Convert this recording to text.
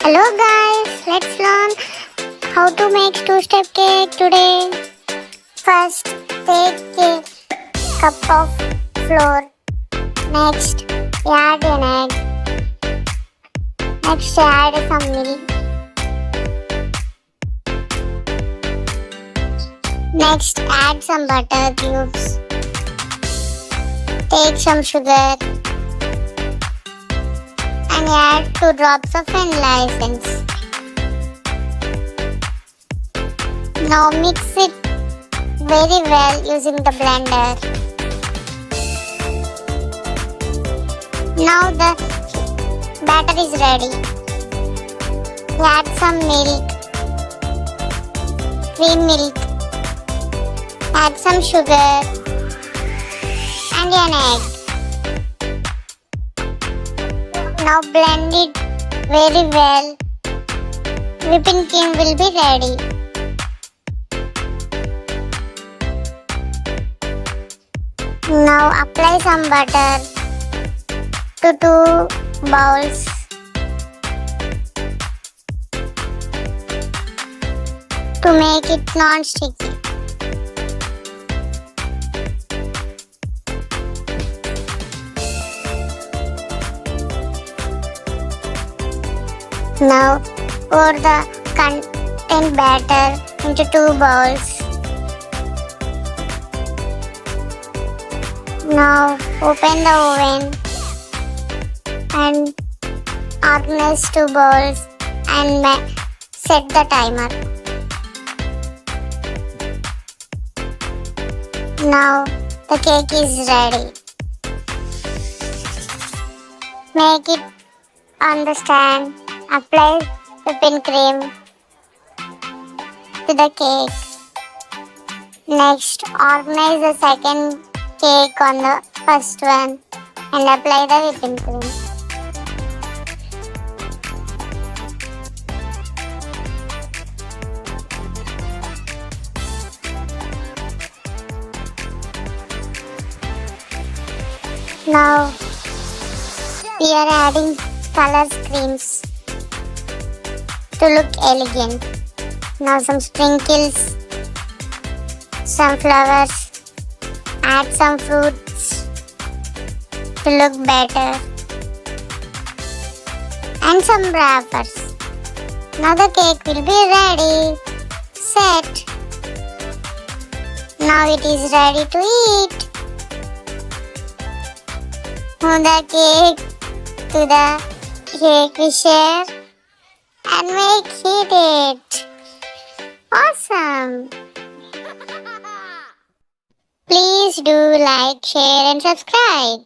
Hello guys, let's learn how to make two-step cake today. First, take a cup of flour. Next, add an egg. Next, add some milk. Next, add some butter cubes. Take some sugar and add 2 drops of vanilla essence. Now mix it very well using the blender. Now the batter is ready. Add some milk, cream milk, add some sugar and an egg. Now blend it very well. Whipping cream will be ready. Now apply some butter to 2 bowls. To make it non-sticky. Now pour the content batter into 2 bowls. Now open the oven and organize 2 bowls and set the timer. Now the cake is ready. Make it on the stand. Apply whipping cream to the cake. Next, organize the second cake on the first one and apply the whipping cream. Now we are adding color schemes to look elegant. Now some sprinkles, some flowers, add some fruits to look better and some wrappers. Now the cake will be ready. Set. Now it is ready to eat. Move the cake to the cake wisher and make it. Awesome! Please do like, share and subscribe.